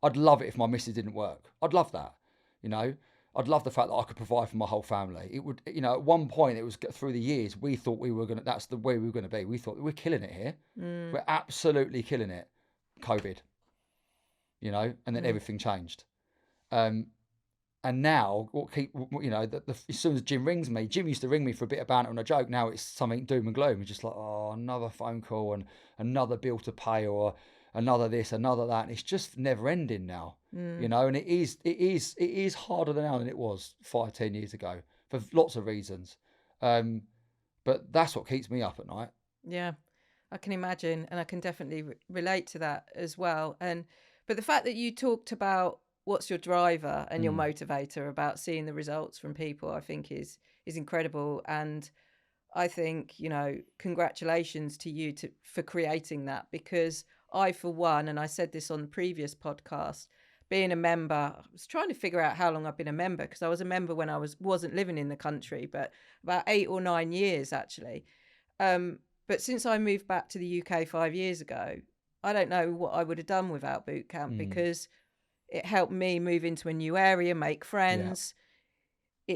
I'd love it if my missus didn't work. I'd love that, you know. I'd love the fact that I could provide for my whole family. It would, you know, at one point, it was through the years, we thought that's the way we were going to be. We thought we're killing it here. We're absolutely killing it. COVID, you know, and then everything changed. And now, as soon as Jim rings me, Jim used to ring me for a bit of banter and a joke. Now it's something doom and gloom. It's just like, oh, another phone call and another bill to pay, or another this, another that. And it's just never ending now, And it is harder now than it was 5-10 years ago for lots of reasons. But that's what keeps me up at night. Yeah, I can imagine, and I can definitely relate to that as well. But the fact that you talked about what's your driver and your motivator about seeing the results from people, I think is incredible. And I think, congratulations to you for creating that, because I, for one, and I said this on the previous podcast, being a member, I was trying to figure out how long I've been a member, because I was a member when I wasn't living in the country, but about 8 or 9 years actually. But since I moved back to the UK 5 years ago, I don't know what I would have done without boot camp, because it helped me move into a new area, make friends. Yeah.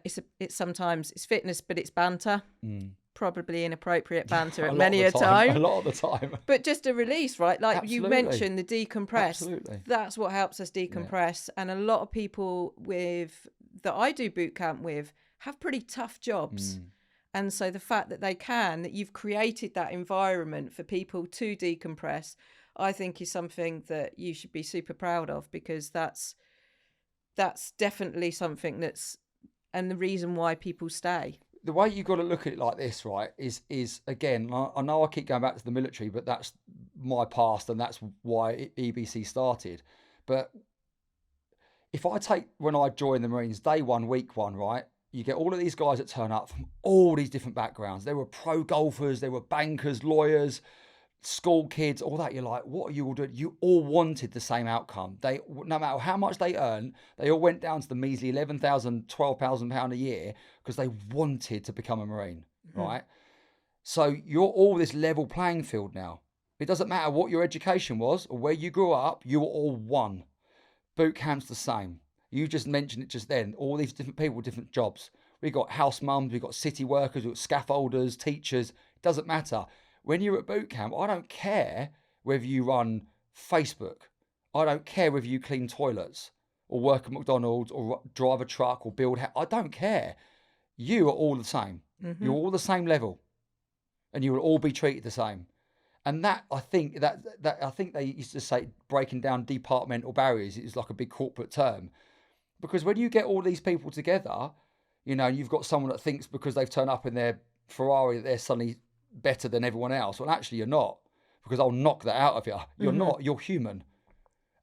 It's sometimes it's fitness, but it's banter. Probably inappropriate banter at many a time. A lot of the time. But just a release, right? Like Absolutely. You mentioned, the decompress. Absolutely. That's what helps us decompress. Yeah. And a lot of people that I do boot camp with have pretty tough jobs. And so the fact that you've created that environment for people to decompress, I think is something that you should be super proud of, because that's definitely something and the reason why people stay. The way you've got to look at it like this, right, is again, I know I keep going back to the military, but that's my past and that's why EBC started. But if I take when I joined the Marines, day one, week one, right, you get all of these guys that turn up from all these different backgrounds. They were pro golfers, they were bankers, lawyers, school kids, all that. You're like, what are you all doing? You all wanted the same outcome. They, no matter how much they earn, they all went down to the measly £11,000, £12,000 a year because they wanted to become a Marine, right? So you're all this level playing field now. It doesn't matter what your education was or where you grew up, you were all one. Boot camp's the same. You just mentioned it just then. All these different people, different jobs. We've got house mums, we've got city workers, we've got scaffolders, teachers. It doesn't matter. When you're at boot camp, I don't care whether you run Facebook. I don't care whether you clean toilets or work at McDonald's or drive a truck or build house. I don't care. You are all the same. You're all the same level. And you will all be treated the same. And that, I think they used to say breaking down departmental barriers is like a big corporate term. Because when you get all these people together, you've got someone that thinks because they've turned up in their Ferrari that they're suddenly better than everyone else. Well, actually, you're not, because I'll knock that out of you. You're not. You're human.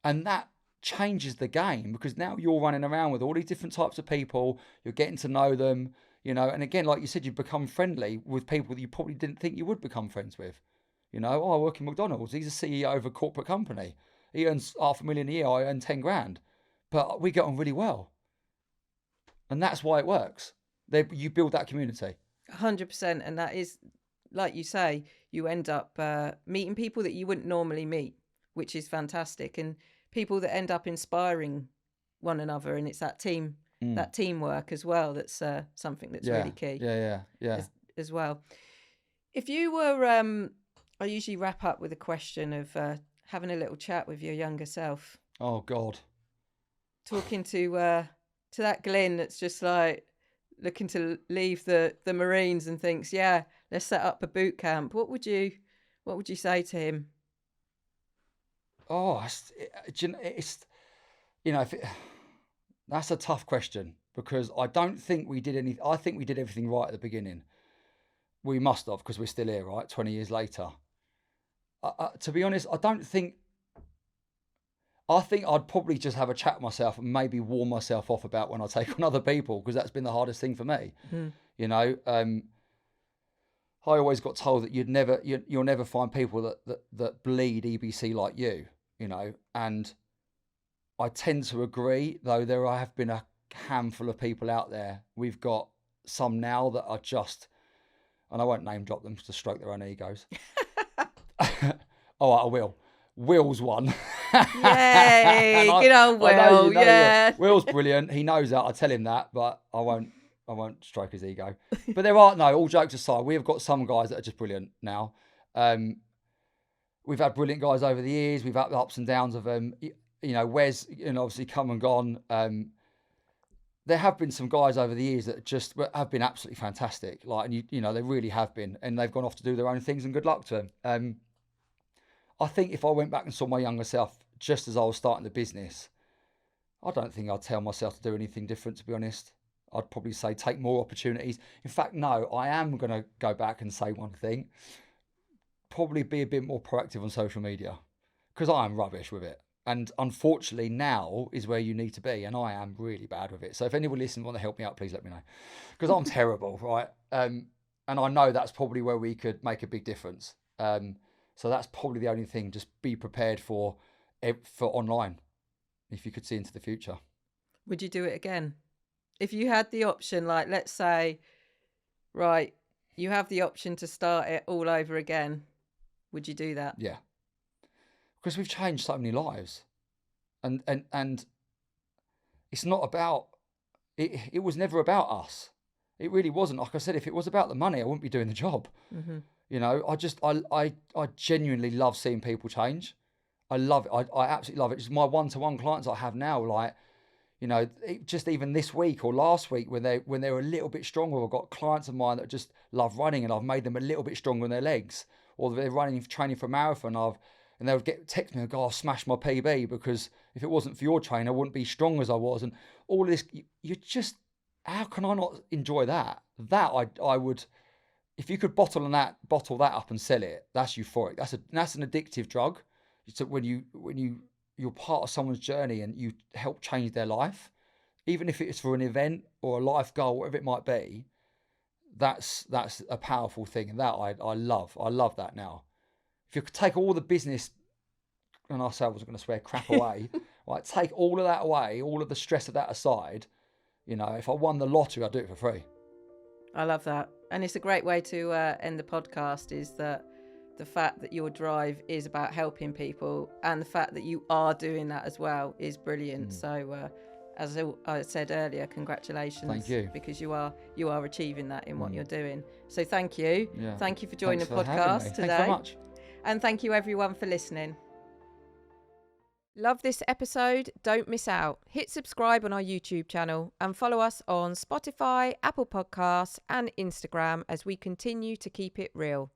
And that changes the game, because now you're running around with all these different types of people. You're getting to know them, And again, like you said, you become friendly with people that you probably didn't think you would become friends with. I work in McDonald's. He's a CEO of a corporate company. He earns $500,000 a year. I earn 10 grand. But we get on really well. And that's why it works. You build that community. 100%. And that is, like you say, you end up meeting people that you wouldn't normally meet, which is fantastic. And people that end up inspiring one another. And it's that teamwork as well. That's something that's really key. Yeah. As well. If you were, I usually wrap up with a question of having a little chat with your younger self. Oh, God. Talking to that Glynn that's just like looking to leave the Marines and thinks, yeah, let's set up a boot camp. What would you say to him? Oh, that's a tough question, because I don't think we did anything. I think we did everything right at the beginning. We must have, because we're still here, right? 20 years later. To be honest, I think I'd probably just have a chat with myself and maybe warm myself off about when I take on other people, because that's been the hardest thing for me. I always got told that you'll never find people that bleed EBC like you, and I tend to agree, though there have been a handful of people out there. We've got some now that are just, and I won't name drop them to stroke their own egos. Oh, I will. Will's one. Yay, good old Will. Yeah. Will's brilliant. He knows that. I tell him that, but I won't stroke his ego. But all jokes aside, we have got some guys that are just brilliant now. We've had brilliant guys over the years. We've had the ups and downs of Wes, obviously come and gone. there have been some guys over the years that just have been absolutely fantastic. Like, and you know, they really have been, and they've gone off to do their own things, and good luck to them. I think if I went back and saw my younger self just as I was starting the business, I don't think I'd tell myself to do anything different, to be honest. I'd probably say take more opportunities. In fact, no, I am going to go back and say one thing. Probably be a bit more proactive on social media, because I am rubbish with it. And unfortunately, now is where you need to be, and I am really bad with it. So if anyone listening want to help me out, please let me know, because I'm terrible, right? And I know that's probably where we could make a big difference. So that's probably the only thing. Just be prepared for online, if you could see into the future. Would you do it again? If you had the option, like, let's say, right, you have the option to start it all over again, would you do that? Yeah. Because we've changed so many lives. And it's not about, it was never about us. It really wasn't. Like I said, if it was about the money, I wouldn't be doing the job. Mm-hmm. You know, I genuinely love seeing people change. I love it. I absolutely love it. Just my one-to-one clients I have now, like, you know, just even this week or last week when they're a little bit stronger. I've got clients of mine that just love running, and I've made them a little bit stronger in their legs, or they're training for a marathon. And they would text me and go, "I'll smash my PB because if it wasn't for your training, I wouldn't be strong as I was." And all of this, you just, how can I not enjoy that? That I would, if you could bottle that up and sell it, that's euphoric. That's an addictive drug. So when you're part of someone's journey and you help change their life, even if it's for an event or a life goal, whatever it might be, that's a powerful thing. And that I love that now. If you could take all the business, and I say I wasn't going to swear, crap away, right? Take all of that away, all of the stress of that aside. You know, if I won the lottery, I'd do it for free. I love that. And it's a great way to end the podcast, is that the fact that your drive is about helping people, and the fact that you are doing that as well is brilliant. So as I said earlier, congratulations. Thank you. Because you are achieving that in what you're doing. So thank you. Yeah. Thank you for joining Thanks the for having podcast me. today. Thanks very much. And thank you everyone for listening. Love this episode? Don't miss out. Hit subscribe on our YouTube channel and follow us on Spotify, Apple Podcasts and Instagram as we continue to keep it real.